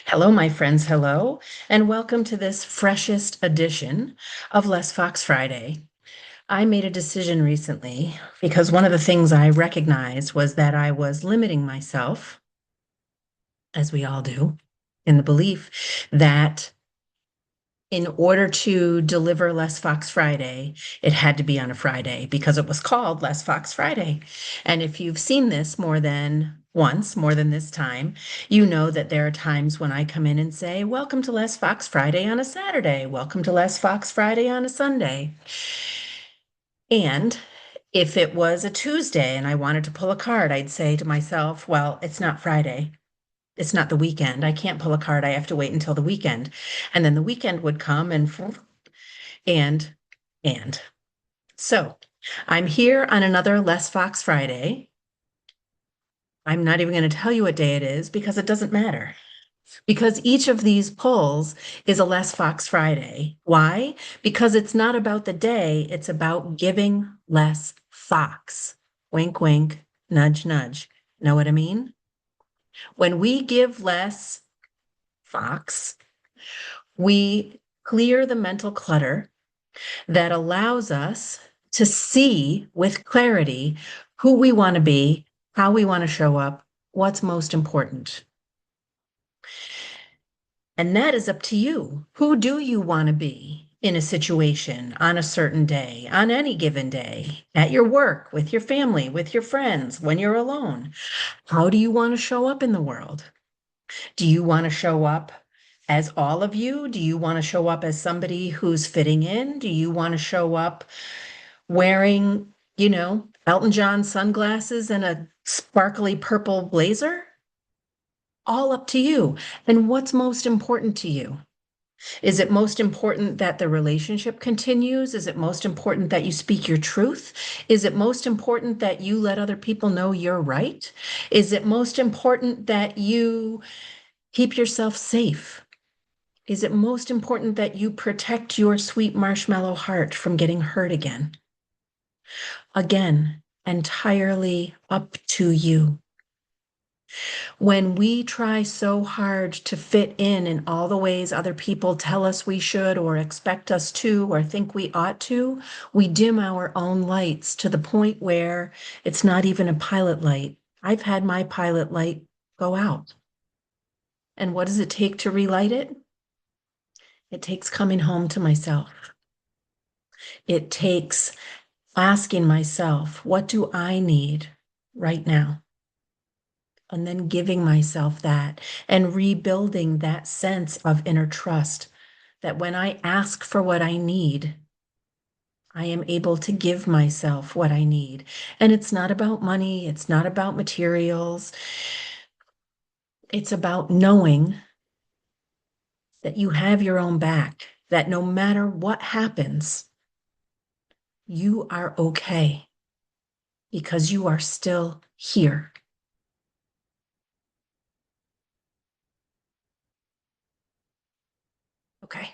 Hello, my friends. Hello, and welcome to this freshest edition of Less Fox Friday. I made a decision recently because one of the things I recognized was that I was limiting myself, as we all do, in the belief that in order to deliver Less Fox Friday, it had to be on a Friday because it was called Less Fox Friday. And if you've seen this more than once, more than this time, you know that there are times when I come in and say, "Welcome to Less Fox Friday on a Saturday. Welcome to Less Fox Friday on a Sunday." And if it was a Tuesday and I wanted to pull a card, I'd say to myself, "Well, it's not Friday. It's not the weekend. I can't pull a card. I have to wait until the weekend." And then the weekend would come and and so I'm here on another Less Fox Friday. I'm not even going to tell you what day it is because it doesn't matter. Because each of these polls is a Less Fox Friday. Why? Because it's not about the day, it's about giving less fox. Wink, wink, nudge, nudge. Know what I mean? When we give less fox, we clear the mental clutter that allows us to see with clarity who we want to be, how we want to show up, what's most important. And that is up to you. Who do you want to be in a situation on a certain day, on any given day, at your work, with your family, with your friends, when you're alone? How do you want to show up in the world? Do you want to show up as all of you? Do you want to show up as somebody who's fitting in? Do you want to show up wearing, Elton John sunglasses and a sparkly purple blazer? All up to you. And what's most important to you? Is it most important that the relationship continues? Is it most important that you speak your truth? Is it most important that you let other people know you're right? Is it most important that you keep yourself safe? Is it most important that you protect your sweet marshmallow heart from getting hurt again? Again, entirely up to you. When we try so hard to fit in all the ways other people tell us we should or expect us to or think we ought to, we dim our own lights to the point where it's not even a pilot light. I've had my pilot light go out. And what does it take to relight it? It takes coming home to myself. It takes asking myself, what do I need right now? And then giving myself that and rebuilding that sense of inner trust that when I ask for what I need, I am able to give myself what I need. And it's not about money, it's not about materials. It's about knowing that you have your own back, that no matter what happens, you are okay because you are still here. Okay.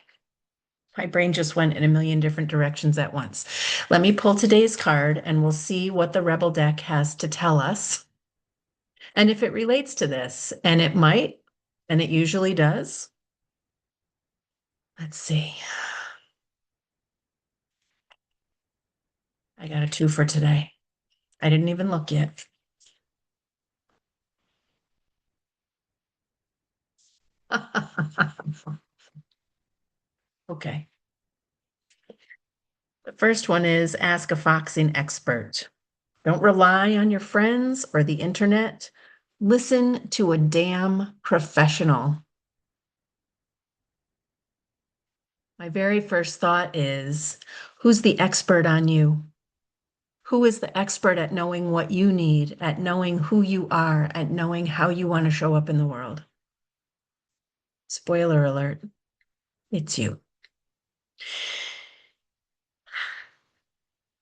My brain just went in a million different directions at once. Let me pull today's card and we'll see what the Rebel deck has to tell us. And if it relates to this, and it might, and it usually does. Let's see. I got a 2 for today. I didn't even look yet. Okay. The first one is ask a foxing expert. Don't rely on your friends or the internet. Listen to a damn professional. My very first thought is, who's the expert on you? Who is the expert at knowing what you need, at knowing who you are, at knowing how you want to show up in the world? Spoiler alert, it's you.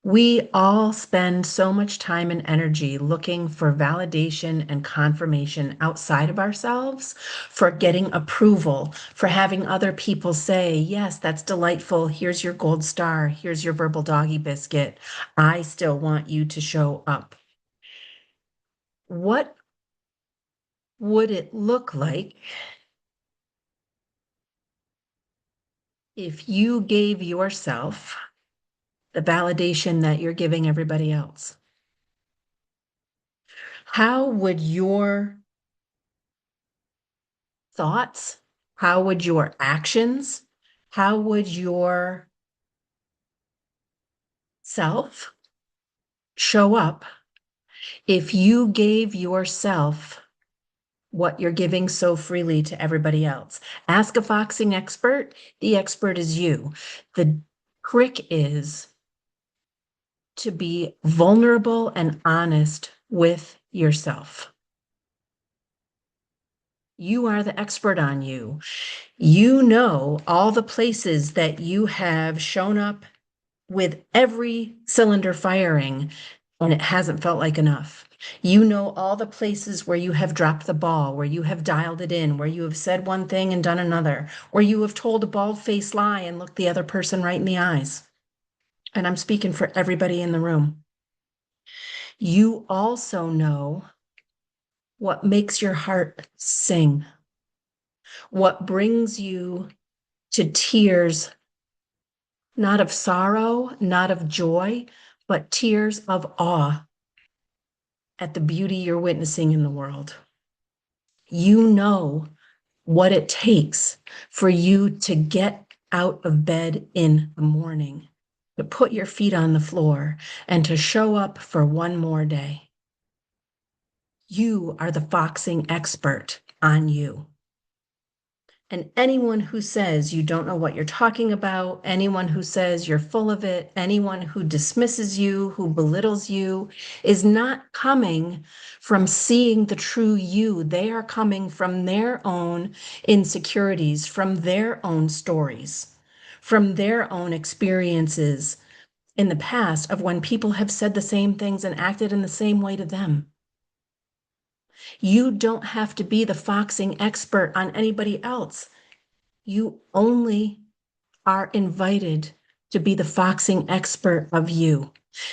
We all spend so much time and energy looking for validation and confirmation outside of ourselves, for getting approval, for having other people say, yes, that's delightful. Here's your gold star. Here's your verbal doggy biscuit. I still want you to show up. What would it look like If you gave yourself the validation that you're giving everybody else, how would your thoughts, how would your actions, how would your self show up if you gave yourself what you're giving so freely to everybody else? Ask a foxing expert. The expert is you. The trick is to be vulnerable and honest with yourself. You are the expert on you. You know all the places that you have shown up with every cylinder firing and it hasn't felt like enough. You know all the places where you have dropped the ball, where you have dialed it in, where you have said one thing and done another, where you have told a bald-faced lie and looked the other person right in the eyes. And I'm speaking for everybody in the room. You also know what makes your heart sing, what brings you to tears, not of sorrow, not of joy, but tears of awe at the beauty you're witnessing in the world. You know what it takes for you to get out of bed in the morning, to put your feet on the floor, and to show up for one more day. You are the foxing expert on you. And anyone who says you don't know what you're talking about, anyone who says you're full of it, anyone who dismisses you, who belittles you, is not coming from seeing the true you. They are coming from their own insecurities, from their own stories, from their own experiences in the past of when people have said the same things and acted in the same way to them. You don't have to be the foxing expert on anybody else. You only are invited to be the foxing expert of you.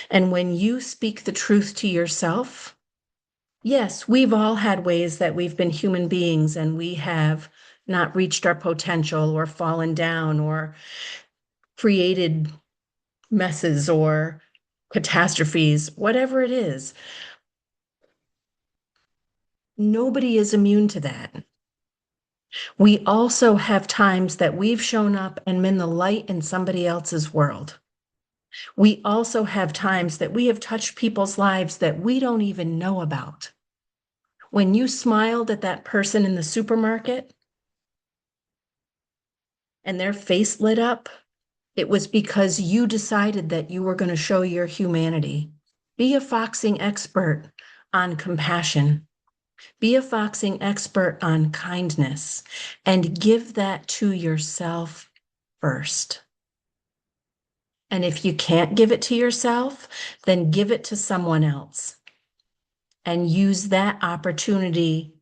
And when you speak the truth to yourself, yes, we've all had ways that we've been human beings and we have not reached our potential or fallen down or created messes or catastrophes, whatever it is. Nobody is immune to that. We also have times that we've shown up and been the light in somebody else's world. We also have times that we have touched people's lives that we don't even know about. When you smiled at that person in the supermarket and their face lit up, it was because you decided that you were going to show your humanity. Be a foxing expert on compassion. Be a foxing expert on kindness and give that to yourself first. And if you can't give it to yourself, then give it to someone else and use that opportunity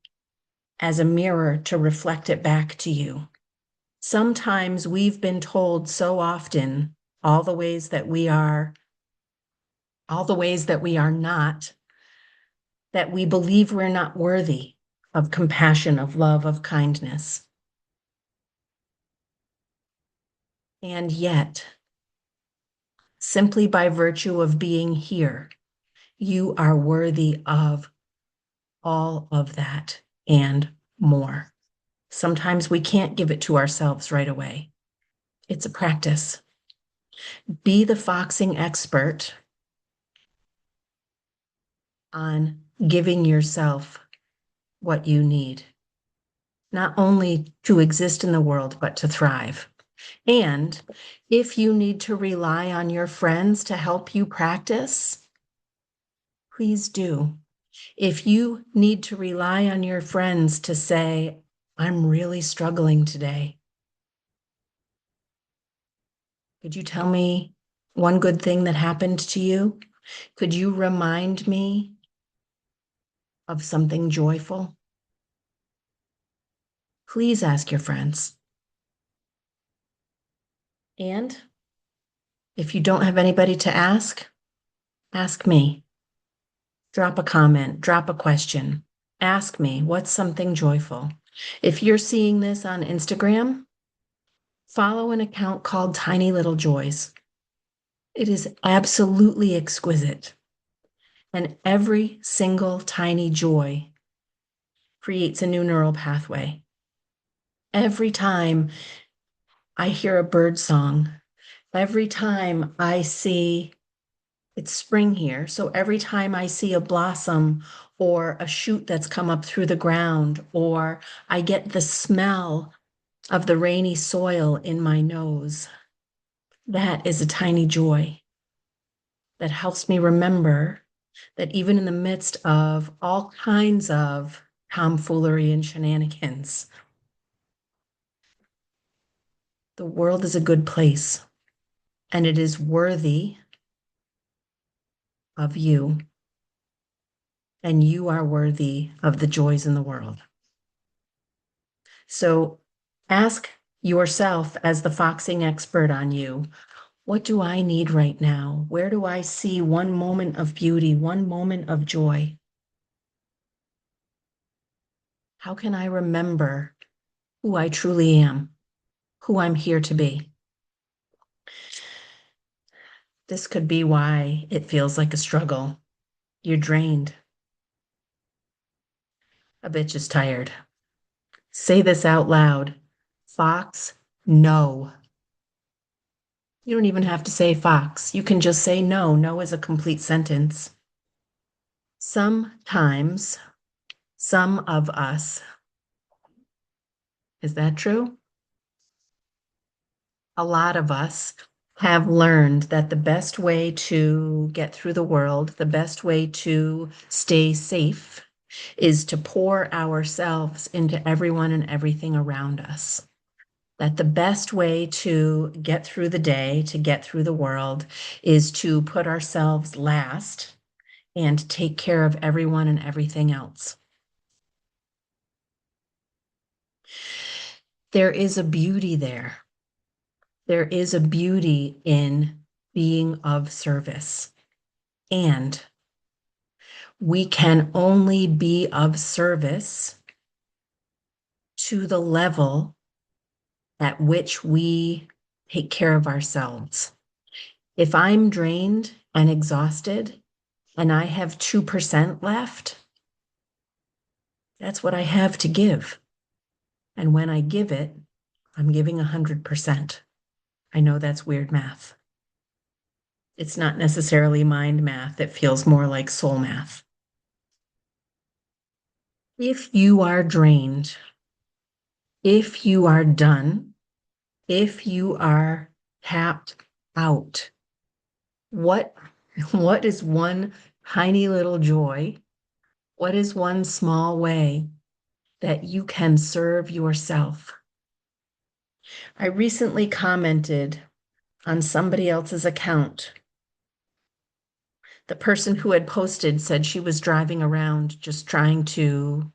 as a mirror to reflect it back to you. Sometimes we've been told so often all the ways that we are, all the ways that we are not, that we believe we're not worthy of compassion, of love, of kindness. And yet, simply by virtue of being here, you are worthy of all of that and more. Sometimes we can't give it to ourselves right away. It's a practice. Be the foxing expert on giving yourself what you need, not only to exist in the world, but to thrive. And if you need to rely on your friends to help you practice, please do. If you need to rely on your friends to say, I'm really struggling today, could you tell me one good thing that happened to you? Could you remind me of something joyful? Please ask your friends. And if you don't have anybody to ask me. Drop a comment, drop a question. Ask me, what's something joyful? If you're seeing this on Instagram, Follow an account called Tiny Little Joys. It is absolutely exquisite. And every single tiny joy creates a new neural pathway. Every time I hear a bird song, every time I see it's spring here, so every time I see a blossom or a shoot that's come up through the ground, or I get the smell of the rainy soil in my nose, that is a tiny joy that helps me remember that even in the midst of all kinds of tomfoolery and shenanigans, the world is a good place and it is worthy of you, and you are worthy of the joys in the world. So ask yourself, as the foxing expert on you, what do I need right now? Where do I see one moment of beauty, one moment of joy? How can I remember who I truly am, who I'm here to be? This could be why it feels like a struggle. You're drained. A bitch is tired. Say this out loud. Fox, no. You don't even have to say fox. You can just say no. No is a complete sentence. Sometimes, some of us, is that true? A lot of us have learned that the best way to get through the world, the best way to stay safe, is to pour ourselves into everyone and everything around us. That the best way to get through the day, to get through the world, is to put ourselves last and take care of everyone and everything else. There is a beauty there. There is a beauty in being of service. And we can only be of service to the level at which we take care of ourselves. If I'm drained and exhausted and I have 2% left, that's what I have to give. And when I give it, I'm giving 100%. I know that's weird math. It's not necessarily mind math. It feels more like soul math. If you are drained, if you are done, if you are tapped out, what is one tiny little joy? What is one small way that you can serve yourself? I recently commented on somebody else's account. The person who had posted said she was driving around just trying to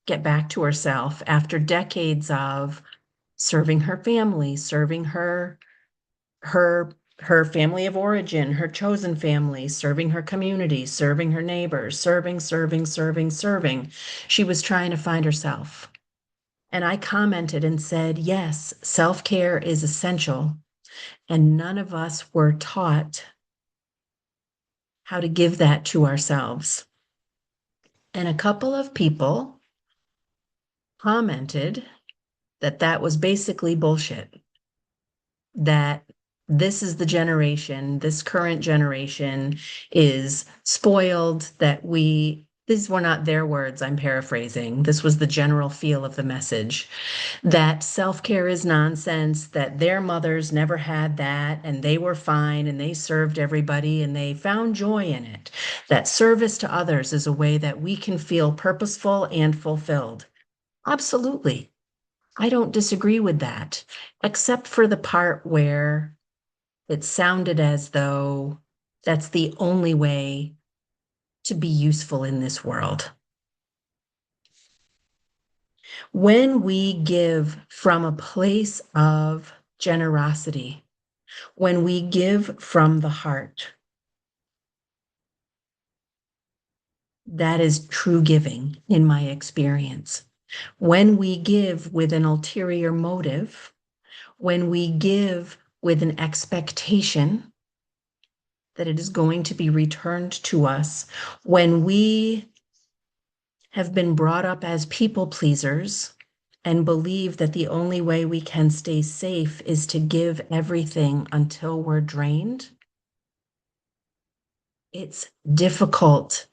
get back to herself after decades of serving her family, serving her her family of origin, her chosen family, serving her community, serving her neighbors, serving. She was trying to find herself. And I commented and said, yes, self-care is essential. And none of us were taught how to give that to ourselves. And a couple of people commented that that was basically bullshit, that this is the generation, this current generation is spoiled, that these were not their words, I'm paraphrasing. This was the general feel of the message, that self-care is nonsense, that their mothers never had that and they were fine and they served everybody and they found joy in it, that service to others is a way that we can feel purposeful and fulfilled. Absolutely. I don't disagree with that, except for the part where it sounded as though that's the only way to be useful in this world. When we give from a place of generosity, when we give from the heart, that is true giving in my experience. When we give with an ulterior motive, when we give with an expectation that it is going to be returned to us, when we have been brought up as people pleasers and believe that the only way we can stay safe is to give everything until we're drained, it's difficult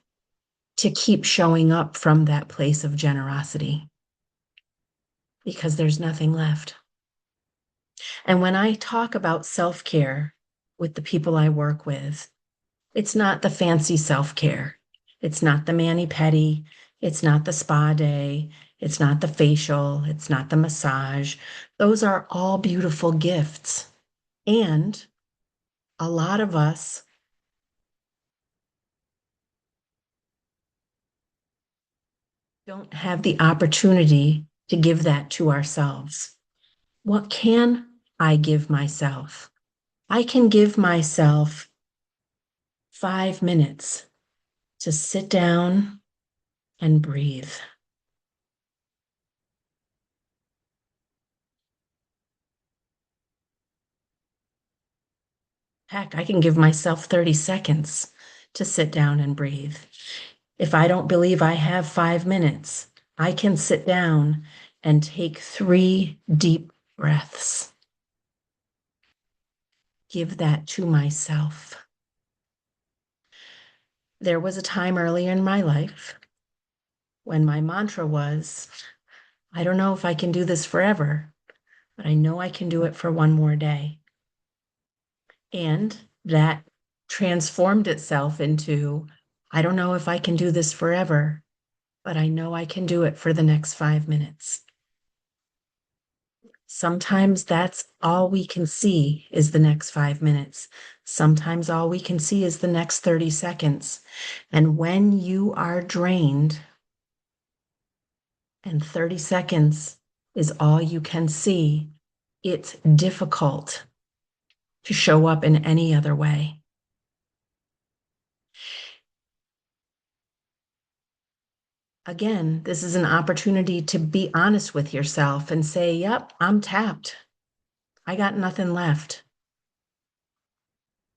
to keep showing up from that place of generosity because there's nothing left. And when I talk about self-care with the people I work with, it's not the fancy self-care. It's not the mani-pedi. It's not the spa day. It's not the facial. It's not the massage. Those are all beautiful gifts. And a lot of us don't have the opportunity to give that to ourselves. What can I give myself? I can give myself 5 minutes to sit down and breathe. Heck, I can give myself 30 seconds to sit down and breathe. If I don't believe I have 5 minutes, I can sit down and take 3 deep breaths. Give that to myself. There was a time earlier in my life when my mantra was, I don't know if I can do this forever, but I know I can do it for one more day. And that transformed itself into, I don't know if I can do this forever, but I know I can do it for the next 5 minutes. Sometimes that's all we can see is the next 5 minutes. Sometimes all we can see is the next 30 seconds. And when you are drained and 30 seconds is all you can see, it's difficult to show up in any other way. Again, this is an opportunity to be honest with yourself and say, yep, I'm tapped. I got nothing left.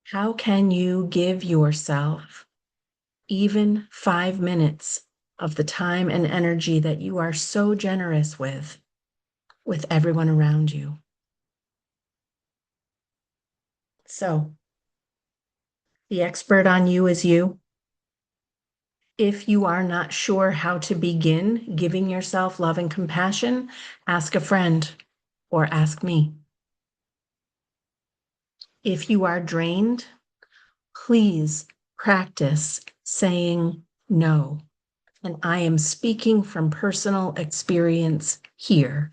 How can you give yourself even 5 minutes of the time and energy that you are so generous with everyone around you? So, the expert on you is you. If you are not sure how to begin giving yourself love and compassion, ask a friend or ask me. If you are drained, please practice saying no. And I am speaking from personal experience here.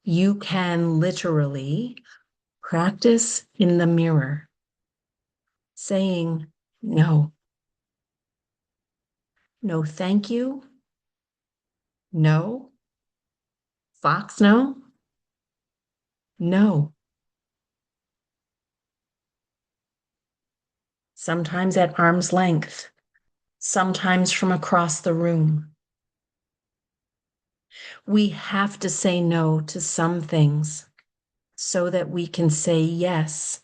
You can literally practice in the mirror saying no. No, thank you. No. Fox, no. No. Sometimes at arm's length, sometimes from across the room. We have to say no to some things so that we can say yes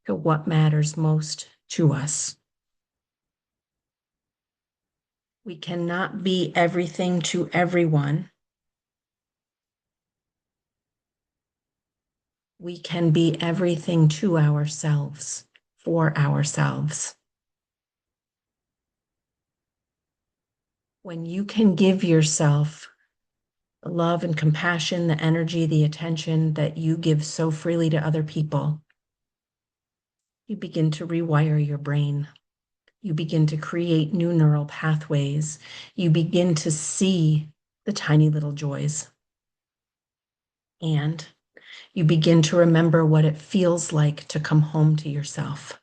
to what matters most to us. We cannot be everything to everyone. We can be everything to ourselves, for ourselves. When you can give yourself the love and compassion, the energy, the attention that you give so freely to other people, you begin to rewire your brain. You begin to create new neural pathways. You begin to see the tiny little joys. And you begin to remember what it feels like to come home to yourself.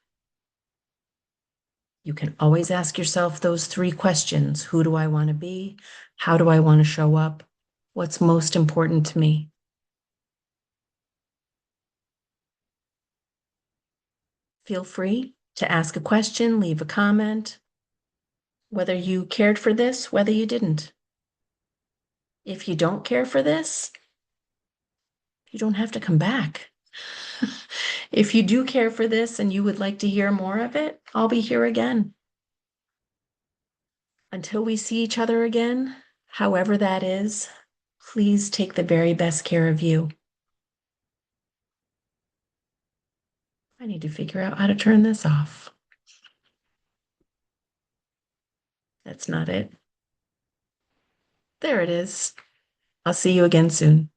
You can always ask yourself those 3 questions. Who do I want to be? How do I want to show up? What's most important to me? Feel free to ask a question, leave a comment, whether you cared for this, whether you didn't. If you don't care for this, you don't have to come back. If you do care for this and you would like to hear more of it, I'll be here again. Until we see each other again, however that is, please take the very best care of you. I need to figure out how to turn this off. That's not it. There it is. I'll see you again soon.